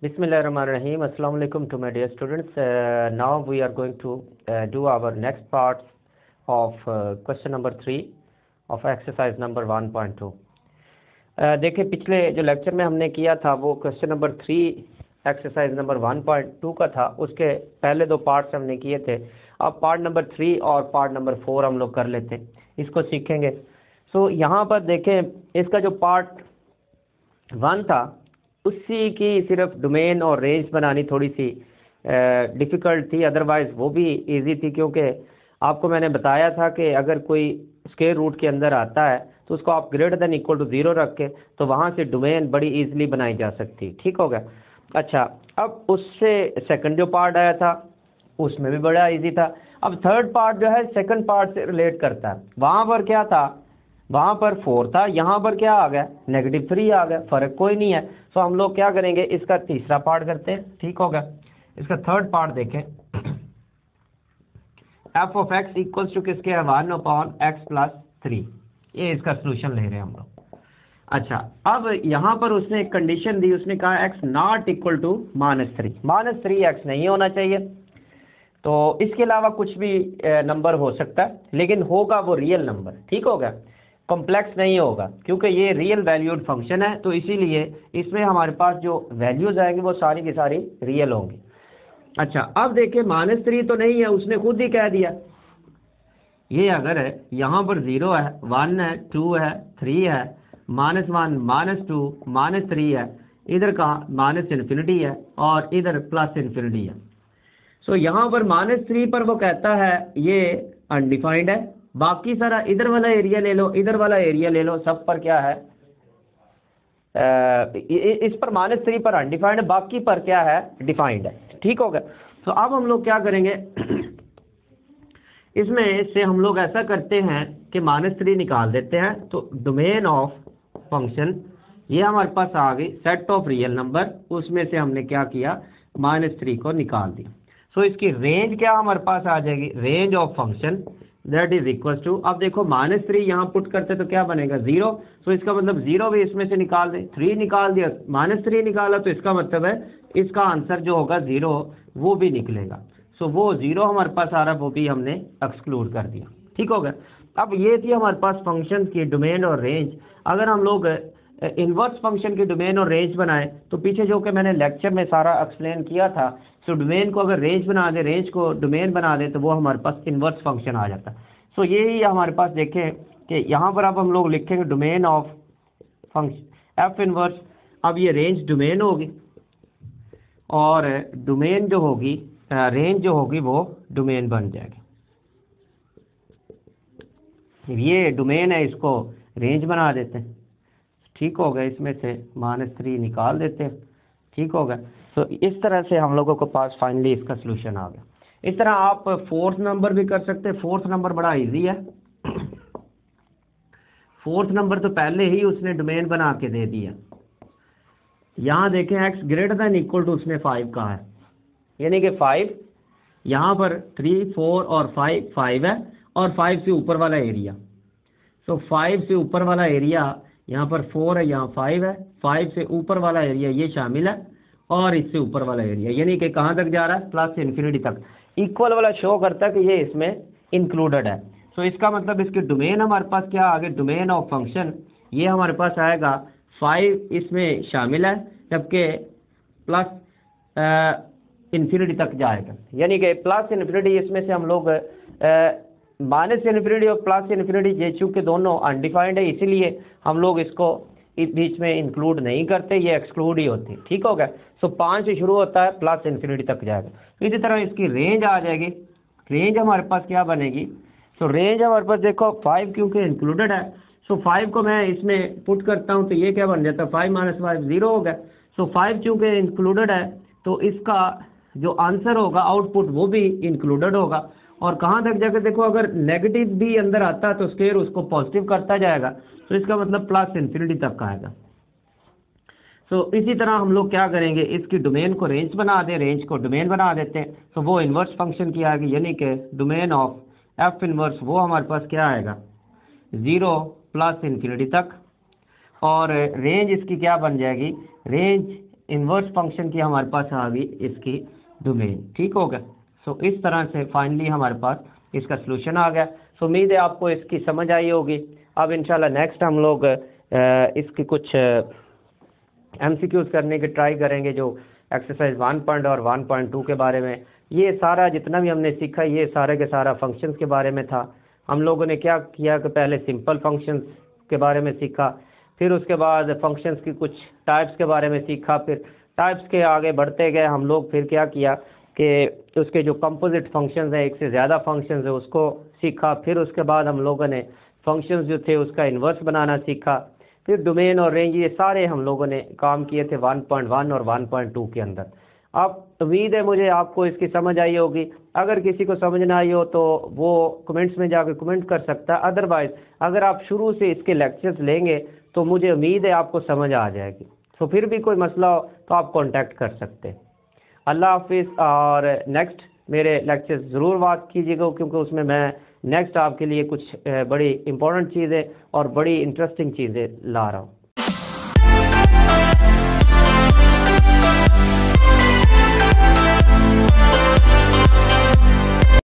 Bismillahirrahmanirrahim. Assalamu alaikum to my dear students. Now we are going to do our next part of question number 3 of exercise number 1.2. देखिए पिछले जो lecture में हमने किया था वो क्वेश्चन नंबर 3 एक्सरसाइज नंबर 1.2 का था। उसके पहले दो पार्ट्स हमने किए थे। अब पार्ट नंबर 3 और पार्ट नंबर 4 हम लोग कर लेते हैं, इसको सीखेंगे। सो यहाँ पर देखें, इसका जो पार्ट 1 था उसी की सिर्फ डोमेन और रेंज बनानी थोड़ी सी डिफ़िकल्ट थी, अदरवाइज़ वो भी इजी थी, क्योंकि आपको मैंने बताया था कि अगर कोई स्क्वायर रूट के अंदर आता है तो उसको आप ग्रेटर देन इक्वल टू 0 रख के तो वहाँ से डोमेन बड़ी इजीली बनाई जा सकती। ठीक हो गया। अच्छा, अब उससे सेकंड जो पार्ट आया था उसमें भी बड़ा इजी था। अब थर्ड पार्ट जो है सेकंड पार्ट से रिलेट करता है। वहाँ पर क्या था, वहाँ पर 4 था, यहाँ पर क्या आ गया, -3 आ गया, फ़र्क कोई नहीं है। सो हम लोग क्या करेंगे, इसका तीसरा पार्ट करते हैं। ठीक हो गया। इसका थर्ड पार्ट देखें, f of x equals to किसके है, 1/x+3। ये इसका सोल्यूशन ले रहे हैं हम लोग। अच्छा, अब यहाँ पर उसने एक कंडीशन दी, उसने कहा x नॉट इक्वल टू -3 नहीं होना चाहिए। तो इसके अलावा कुछ भी नंबर हो सकता है, लेकिन होगा वो रियल नंबर। ठीक हो गया, कॉम्प्लेक्स नहीं होगा, क्योंकि ये रियल वैल्यूड फंक्शन है, तो इसीलिए इसमें हमारे पास जो वैल्यूज आएंगी वो सारी की सारी रियल होंगी। अच्छा, अब देखिए -3 तो नहीं है, उसने खुद ही कह दिया। ये अगर है यहाँ पर 0 है, 1 है, 2 है, 3 है, -1, -2, -3 है, इधर कहाँ -∞ है और इधर +∞ है। सो यहाँ पर -3 पर वो कहता है ये अनडिफाइंड है। बाकी सारा इधर वाला एरिया ले लो, इधर वाला एरिया ले लो, सब पर क्या है, इस पर -3 पर अनडिफाइंड है, बाकी पर क्या है, डिफाइंड है। ठीक हो गया। तो अब हम लोग क्या करेंगे, इसमें से हम लोग ऐसा करते हैं कि -3 निकाल देते हैं। तो डोमेन ऑफ फंक्शन ये हमारे पास आ गई, सेट ऑफ रियल नंबर, उसमें से हमने क्या किया, -3 को निकाल दिया। सो इसकी रेंज क्या हमारे पास आ जाएगी, range of function that is equal to, अब देखो -3 यहाँ पुट करते तो क्या बनेगा, 0। सो इसका मतलब 0 भी इसमें से निकाल दें, 3 निकाल दिया, -3 निकाला, तो इसका मतलब है इसका आंसर जो होगा 0 वो भी निकलेगा। सो वो 0 हमारे पास आ रहा है, वो भी हमने एक्सक्लूड कर दिया। ठीक हो गया। अब ये थी हमारे पास फंक्शन की डोमेन और रेंज। अगर हम लोग इन्वर्स फंक्शन की डोमेन और रेंज बनाए तो पीछे जो कि मैंने लेक्चर में सारा एक्सप्लेन किया था, सो डोमेन को अगर रेंज बना दे, रेंज को डोमेन बना दे, तो वो हमारे पास इन्वर्स फंक्शन आ जाता है। सो यही हमारे पास देखें कि यहाँ पर अब हम लोग लिखेंगे domain of function F inverse. अब ये रेंज डोमेन होगी और डोमेन जो होगी, रेंज जो होगी वो डोमेन बन जाएगी। ये डोमेन है, इसको रेंज बना देते हैं। ठीक हो गया, इसमें से -3 निकाल देते हैं। ठीक हो गया। तो इस तरह से हम लोगों के पास फाइनली इसका सलूशन आ गया। इस तरह आप 4th नंबर भी कर सकते हैं। 4th नंबर बड़ा इजी है। 4th नंबर तो पहले ही उसने डोमेन बना के दे दिया। यहाँ देखें x greater than equal to उसने 5 कहा है, यानी कि 5 यहाँ पर 3, 4 और 5 है, और 5 से ऊपर वाला एरिया। तो 5 से ऊपर वाला एरिया यहाँ पर 4 है, यहाँ 5 है, 5 से ऊपर वाला एरिया ये शामिल है, और इससे ऊपर वाला एरिया, यानी कि कहाँ तक जा रहा है, +∞ तक। इक्वल वाला शो करता है कि ये इसमें इंक्लूडेड है। सो इसका मतलब इसके डोमेन हमारे पास क्या आगे, डोमेन ऑफ फंक्शन ये हमारे पास आएगा 5 इसमें शामिल है, जबकि +∞ तक जाएगा, यानी कि +∞ इसमें से हम लोग -∞ और +∞ ये चूँकि दोनों अनडिफाइंड है, इसीलिए हम लोग इसको इस बीच में इंक्लूड नहीं करते, ये एक्सक्लूड ही होती है। ठीक हो गया। सो 5 से शुरू होता है, +∞ तक जाएगा। तो इसी तरह इसकी रेंज आ जाएगी। रेंज हमारे पास क्या बनेगी, सो रेंज हमारे पास देखो 5 क्योंकि इंक्लूडेड है, सो 5 को मैं इसमें पुट करता हूँ तो ये क्या बन जाता है, 5 - 5 0 हो गया। सो 5 चूँकि इंक्लूडेड है तो इसका जो आंसर होगा, आउटपुट, वो भी इंक्लूडेड होगा। और कहाँ तक जाकर देखो, अगर नेगेटिव भी अंदर आता है तो स्क्वायर उसको पॉजिटिव करता जाएगा, तो इसका मतलब +∞ तक आएगा। सो इसी तरह हम लोग क्या करेंगे, इसकी डोमेन को रेंज बना दें, रेंज को डोमेन बना देते हैं, तो वो इन्वर्स फंक्शन की आएगी, यानी कि डोमेन ऑफ एफ इन्वर्स वो हमारे पास क्या आएगा, 0 +∞ तक। और रेंज इसकी क्या बन जाएगी, रेंज इन्वर्स फंक्शन की हमारे पास आ गई इसकी डोमेन। ठीक हो गया। सो इस तरह से फाइनली हमारे पास इसका सलूशन आ गया। सो उम्मीद है आपको इसकी समझ आई होगी। अब इंशाल्लाह नेक्स्ट हम लोग इसकी कुछ MCQs करने की ट्राई करेंगे, जो एक्सरसाइज 1 और 1.2 के बारे में। ये सारा जितना भी हमने सीखा ये सारे के सारा फंक्शंस के बारे में था। हम लोगों ने क्या किया कि पहले सिंपल फंक्शंस के बारे में सीखा, फिर उसके बाद फंक्शंस की कुछ टाइप्स के बारे में सीखा, फिर टाइप्स के आगे बढ़ते गए हम लोग। फिर क्या किया कि उसके जो कंपोजिट फंक्शंस हैं, एक से ज़्यादा फंक्शंस है, उसको सीखा। फिर उसके बाद हम लोगों ने फंक्शंस जो थे उसका इन्वर्स बनाना सीखा। फिर डोमेन और रेंज, ये सारे हम लोगों ने काम किए थे 1.1 और 1.2 के अंदर। अब उम्मीद है मुझे आपको इसकी समझ आई होगी। अगर किसी को समझ ना आई हो तो वो कमेंट्स में जाकर कमेंट कर सकता है। अदरवाइज अगर आप शुरू से इसके लेक्चर्स लेंगे तो मुझे उम्मीद है आपको समझ आ जाएगी। तो फिर भी कोई मसला हो तो आप कांटेक्ट कर सकते हैं। अल्लाह हाफिज़। और नेक्स्ट मेरे लेक्चर ज़रूर बात कीजिएगा, क्योंकि उसमें मैं नेक्स्ट आपके लिए कुछ बड़ी इंपॉर्टेंट चीज़ें और बड़ी इंटरेस्टिंग चीज़ें ला रहा हूँ।